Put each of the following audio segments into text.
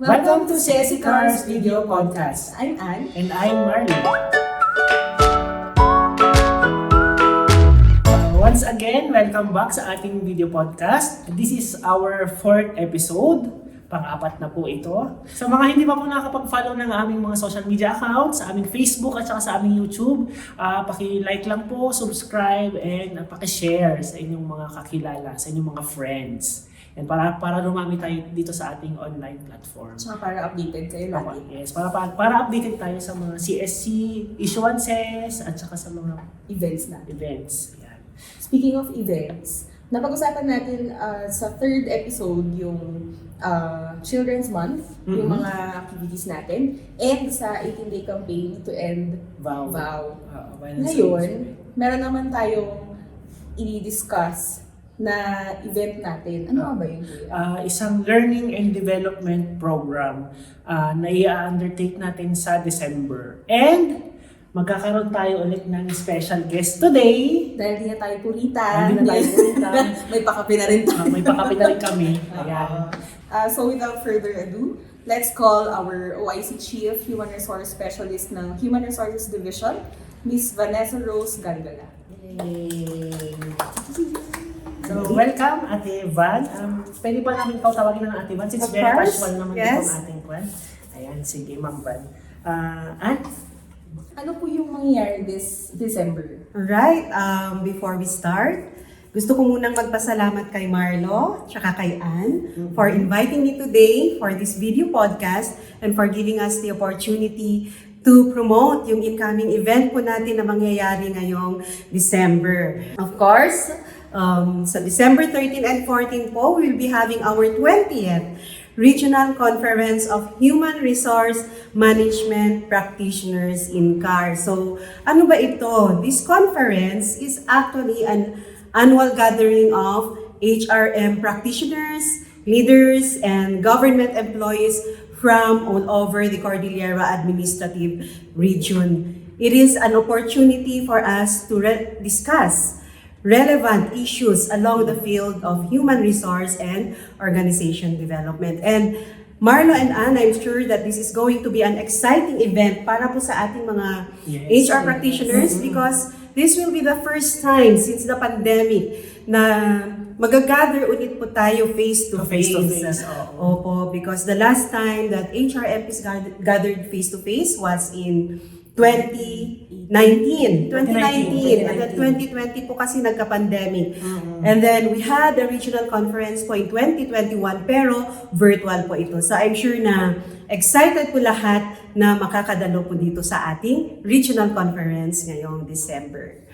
Welcome to CSC Video Podcast. I'm Anne. And I'm Marley. Once again, welcome back sa ating video podcast. This is our 4th episode. Pang-apat na po ito. Sa mga hindi pa po nakapag-follow ng aming mga social media accounts, sa aming Facebook at saka sa aming YouTube, paki-like lang po, subscribe, and paki-share sa inyong mga kakilala, sa inyong mga friends. And para dumami tayo dito sa ating online platform. So para updated kayo lagi. Yes, para updated tayo sa mga CSC issuances at saka sa mga Events na. events. Yan. Speaking of events, napag-usapan natin sa 3rd episode yung Children's Month, yung mga activities natin, and sa 18-day campaign to end Vow. Ngayon, meron naman tayong i-discuss na event natin. Ano nga ba yun, Kuya? Isang learning and development program na i-undertake natin sa December. And magkakaroon tayo ulit ng special guest today. Dahil di na tayo puritan. May pakape na rin tayo. May pakape na rin kami. Ayan. So without further ado, let's call our OIC Chief Human Resource Specialist ng Human Resources Division, Miss Vanessa Rose Galgala. Yay! So, welcome, Ate Van. Pwede ba namin ikaw tawagin ng Ate Van? Since very casual naman itong ating kwan. Ayan, sige, Ma'am Van. Ano po yung mangyayari this December? Alright, before we start, gusto ko munang magpasalamat kay Marlo tsaka kay Anne for inviting me today for this video podcast and for giving us the opportunity to promote yung incoming event po natin na mangyayari ngayong December. Of course, sa December 13 and 14 po, we will be having our 20th Regional Conference of Human Resource Management Practitioners in CARS. So, ano ba ito? This conference is actually an annual gathering of HRM practitioners, leaders, and government employees from all over the Cordillera Administrative Region. It is an opportunity for us to discuss relevant issues along the field of human resource and organization development. And Marlo and Anne, I'm sure that this is going to be an exciting event para po sa ating mga HR practitioners because this will be the first time since the pandemic na magagather ulit po tayo face-to-face. Opo, because the last time that HRMPs gathered face-to-face was in 2019. And then 2020 po kasi nagka-pandemic. And then we had a regional conference po in 2021 pero virtual po ito. So I'm sure na excited po lahat na makakadalo po dito sa ating regional conference ngayong December.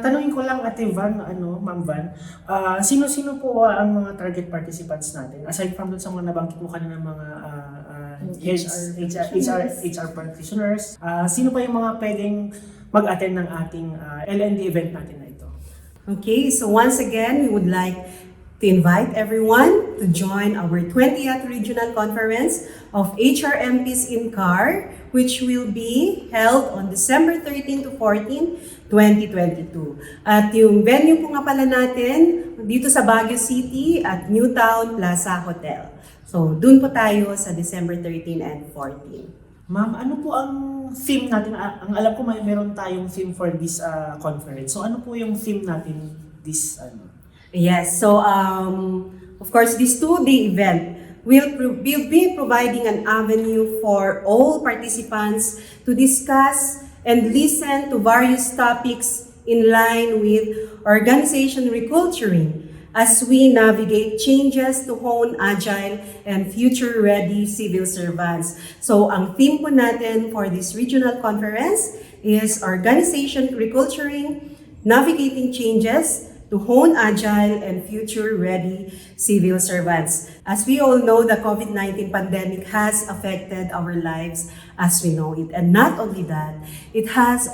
Tanungin ko lang, Ate Van, Ma'am Van, sino-sino po ang mga target participants natin? Aside from dun sa mga nabanggit mo kanina mga HR practitioners, sino pa yung mga pwedeng mag-attend ng ating L&D event natin na ito? Okay, so once again, we would like to invite everyone to join our 20th Regional Conference of HRMPs in CAR, which will be held on December 13 to 14, 2022. At yung venue po nga pala natin, dito sa Baguio City at Newtown Plaza Hotel. So, dun po tayo sa December 13 and 14. Ma'am, ano po ang theme natin? Ang alam ko meron tayong theme for this conference. So, ano po yung theme natin this Yes, so of course, this 2-day event will be providing an avenue for all participants to discuss and listen to various topics in line with organization reculturing as we navigate changes to hone agile and future-ready civil servants. So, ang theme po natin for this regional conference is Organization Reculturing, Navigating Changes to hone agile and future-ready civil servants. As we all know, the COVID-19 pandemic has affected our lives as we know it. And not only that, it has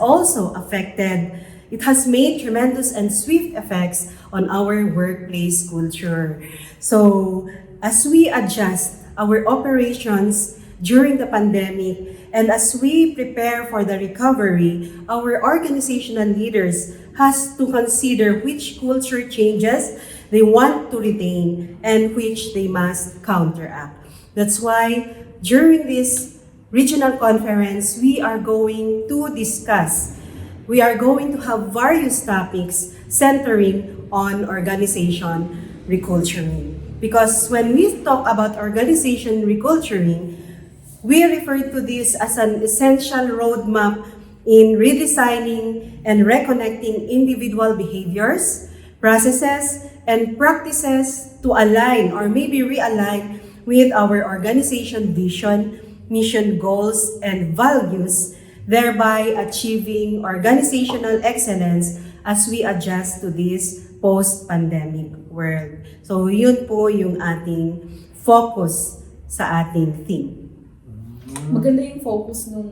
made tremendous and swift effects on our workplace culture. So, as we adjust our operations during the pandemic and as we prepare for the recovery, our organizational leaders has to consider which culture changes they want to retain and which they must counteract. That's why during this regional conference, we are going to have various topics centering on organization reculturing. Because when we talk about organization reculturing, we refer to this as an essential roadmap in redesigning and reconnecting individual behaviors, processes, and practices to align or maybe realign with our organization vision, mission goals, and values, thereby achieving organizational excellence as we adjust to this post-pandemic world. So yun po yung ating focus sa ating theme. Maganda yung focus nung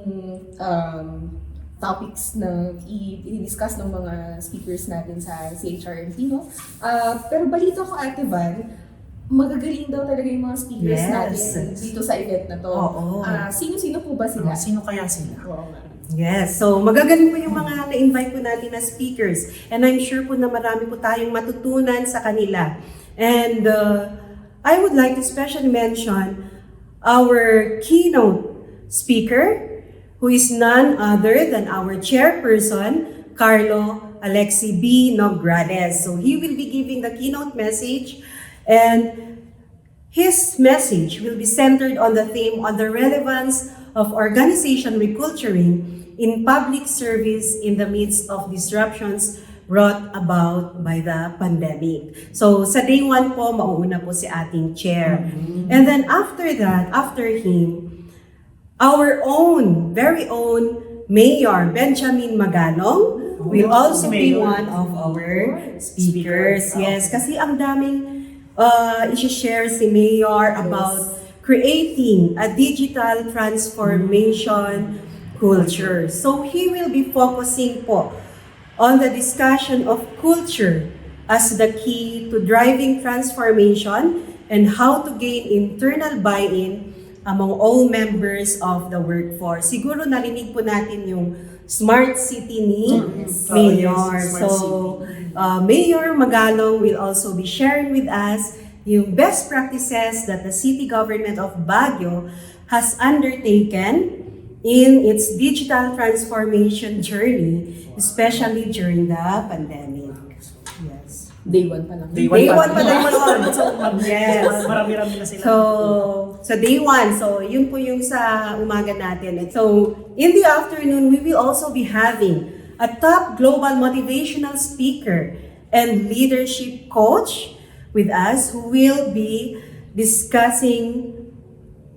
topics na i-discuss ng mga speakers natin sa CHRMP, no? Pero balita ko, Ate Van, magagaling daw talaga yung mga speakers natin dito sa event na to. Sino-sino po ba sila? Sino kaya sila? Yes, so magagaling po yung mga na-invite po natin na speakers. And I'm sure po na marami po tayong matutunan sa kanila. And I would like to especially mention our keynote speaker, who is none other than our chairperson, Carlo Alexi B. Nograles. So he will be giving the keynote message, and his message will be centered on the theme on the relevance of organization reculturing in public service in the midst of disruptions brought about by the pandemic. So sa day 1 po, mauuna po si ating chair. And then after that, after him, our own, very own Mayor Benjamin Magalong will also be one of our speakers. Yes, kasi ang daming i-share si Mayor about creating a digital transformation culture. So he will be focusing po on the discussion of culture as the key to driving transformation and how to gain internal buy-in among all members of the workforce. Siguro narinig po natin yung Smart City ni Mayor. Mayor Magalong will also be sharing with us yung best practices that the city government of Baguio has undertaken in its digital transformation journey, especially during the pandemic. Yes. Day 1 pa lang. Day 1 pa lang. Yes. Marami-rami na sila. So day 1, so yun po yung sa umaga natin. And so in the afternoon, we will also be having a top global motivational speaker and leadership coach with us who will be discussing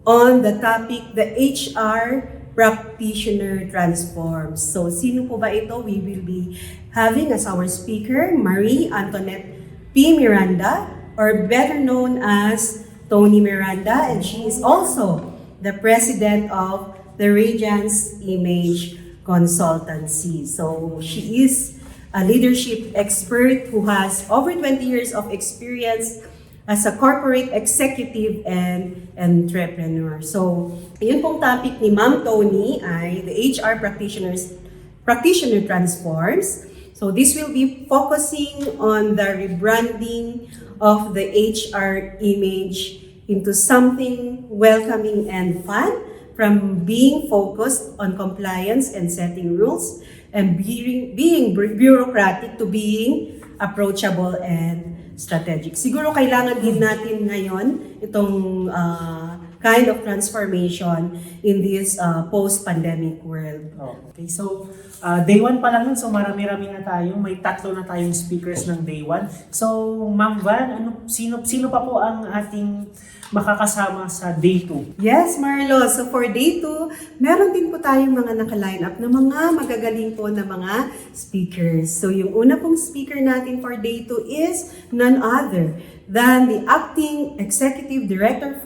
on the topic, the HR practitioner transforms. So sino po ba ito? We will be having as our speaker, Marie Antoinette P. Miranda, or better known as Tony Miranda, and she is also the president of the Radiance Image Consultancy. So she is a leadership expert who has over 20 years of experience as a corporate executive and entrepreneur. So, yun pong topic ni Ma'am Tony ay the HR practitioner transforms. So, this will be focusing on the rebranding of the HR image into something welcoming and fun, from being focused on compliance and setting rules, and being bureaucratic to being approachable and strategic. Siguro kailangan din natin ngayon itong kind of transformation in this post-pandemic world. Okay, so day 1 pa lang nun, so marami-rami na tayo. May 3 na tayong speakers ng day 1. So, Ma'am Van, sino pa po ang ating makakasama sa day 2? Yes, Marlo. So for day 2, meron din po tayong mga naka-line up na mga magagaling po na mga speakers. So yung una pong speaker natin for day 2 is none other than the Acting Executive Director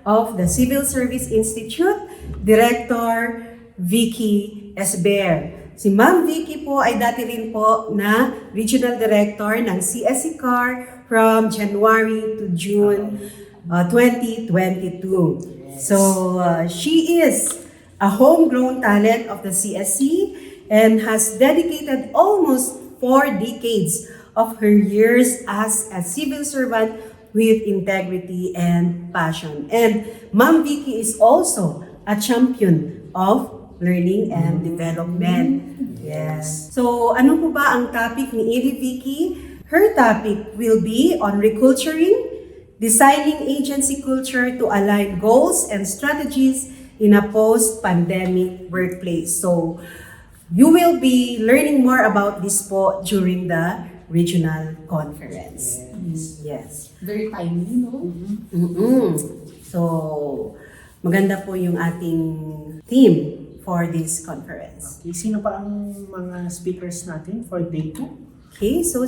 of the Civil Service Institute, Director Vicky Esber. Si Ma'am Vicky po ay dati rin po na Regional Director ng CSC CAR from January to June 2022. So she is a homegrown talent of the CSC and has dedicated almost 4 decades of her years as a civil servant with integrity and passion. And Ma'am Vicky is also a champion of learning and development. Yes. So, ano po ba ang topic ni Vicky? Her topic will be on reculturing, designing agency culture to align goals and strategies in a post-pandemic workplace. So, you will be learning more about this po during the regional conference. Yes. Very timely, no? So, maganda po yung ating theme for this conference. Okay, sino pa ang mga speakers natin for day 2? Okay, so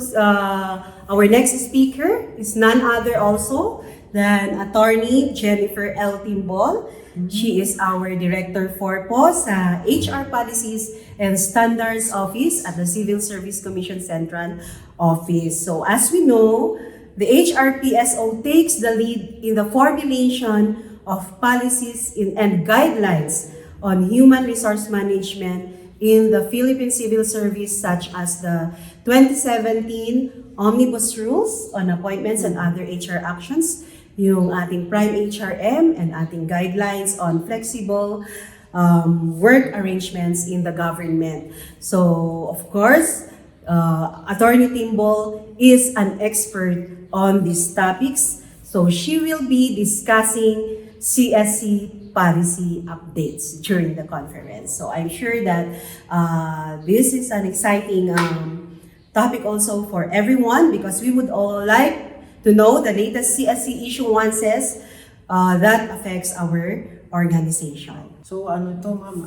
our next speaker is none other also than Attorney Jennifer L. Timbol. She is our Director for po sa HR Policies and Standards Office at the Civil Service Commission Central Office. So as we know, the HRPSO takes the lead in the formulation of policies and guidelines on human resource management in the Philippine Civil Service, such as the 2017 Omnibus Rules on Appointments and Other HR Actions, yung ating Prime HRM, and ating guidelines on flexible work arrangements in the government. So, of course, Attorney Timbol is an expert on these topics. So, she will be discussing CSC policy updates during the conference. So I'm sure that this is an exciting topic also for everyone, because we would all like to know the latest CSC issuances that affects our organization. So ano to ma'am,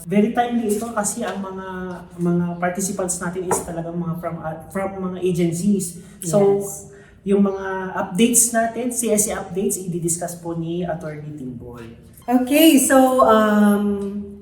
very timely ito kasi ang mga participants natin is talagang mga from mga agencies. So Yes. yung mga updates natin, CSC updates, i-discuss po ni Attorney Timbol. Okay, so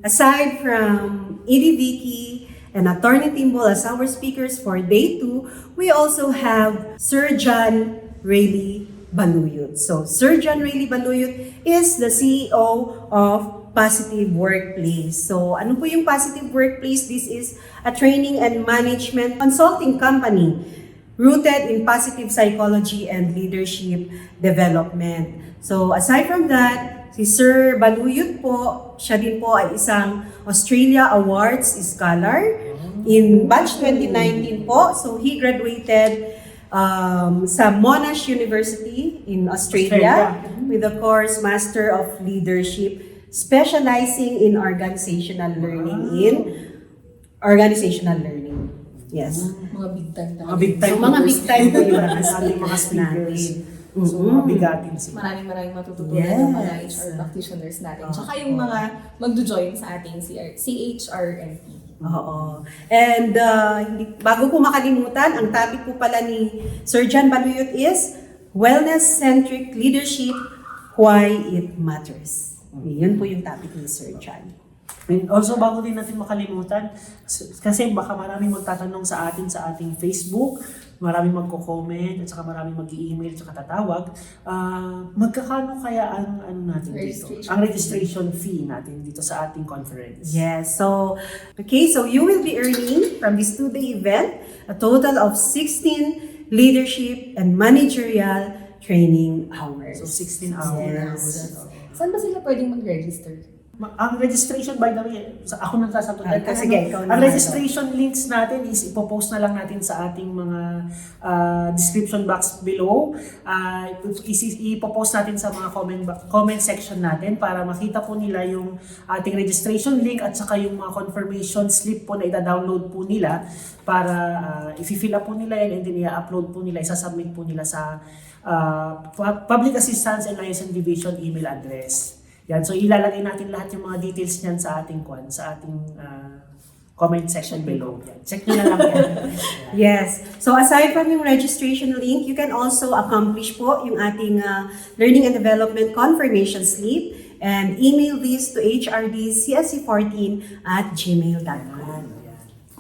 aside from Vicky and Attorney Timbol as our speakers for day 2, we also have Sir John Rayleigh Baluyot. So Sir John Rayleigh Baluyot is the CEO of Positive Workplace. So ano po yung Positive Workplace? This is a training and management consulting company rooted in positive psychology and leadership development. So aside from that, si Sir Baluyot po, siya din po ay isang Australia Awards Scholar in batch 2019 po. So he graduated sa Monash University in Australia with the course Master of Leadership, specializing in organizational learning. Yes. Mga big time tayo. Mga big time. So, mga big time po yung ating mga speakers. natin. So mga bigatin sila. Maraming matututunan Yes. ng mga HR practitioners natin. Tsaka yung mga magjo-join sa ating CHRMP. Oo. And bago po makalimutan, ang topic po pala ni Sir John Baluyot is Wellness-Centric Leadership, Why It Matters. Yun po yung topic ni Sir John. And also, bago din natin makalimutan, kasi baka maraming magtatanong sa ating Facebook, maraming magko-comment, at saka maraming mag-i-email, at saka tatawag, magkakano kaya ang natin dito? Ang registration fee natin dito sa ating conference. Yes, so you will be earning from this 2-day event a total of 16 leadership and managerial training hours. So 16 hours. Yes. Saan ba sila pwedeng mag-register? Ang registration, by the way, ako nang sasagot. Sige, ikaw Ang naman. registration links natin is ipopost na lang natin sa ating mga description box below. Ipopost natin sa mga comment section natin para makita po nila yung ating registration link at saka yung mga confirmation slip po na ida-download po nila para i-fill up po nila yan and then i-upload po nila, isasubmit po nila sa Public Assistance and Liaison Division email address. Yan, so ilalagay natin lahat yung mga details niyan sa ating comment section below. Yan. Check nyo na lang yan. Yes. So aside from yung registration link, you can also accomplish po yung ating Learning and Development Confirmation Slip and email this to hrdcsc14@gmail.com.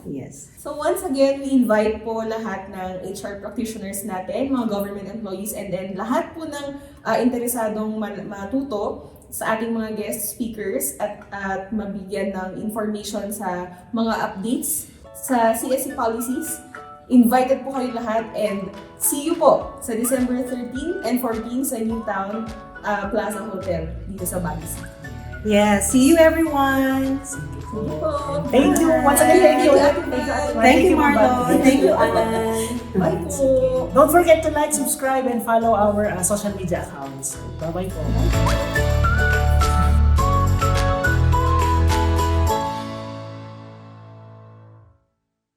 Yes. So once again, we invite po lahat ng HR practitioners natin, mga government employees, and then lahat po ng interesadong matuto sa ating mga guest speakers at mabigyan ng information sa mga updates sa CSC policies Invited po kayo lahat and see you po sa December 13 and 14 sa Newtown Plaza Hotel dito sa Baguio City. Yes, see you everyone! See you po! Thank you! Once again, thank you! Thank you, Marlon! Thank you, Ann! Bye po! Don't forget to like, subscribe, and follow our social media accounts. Bye-bye po!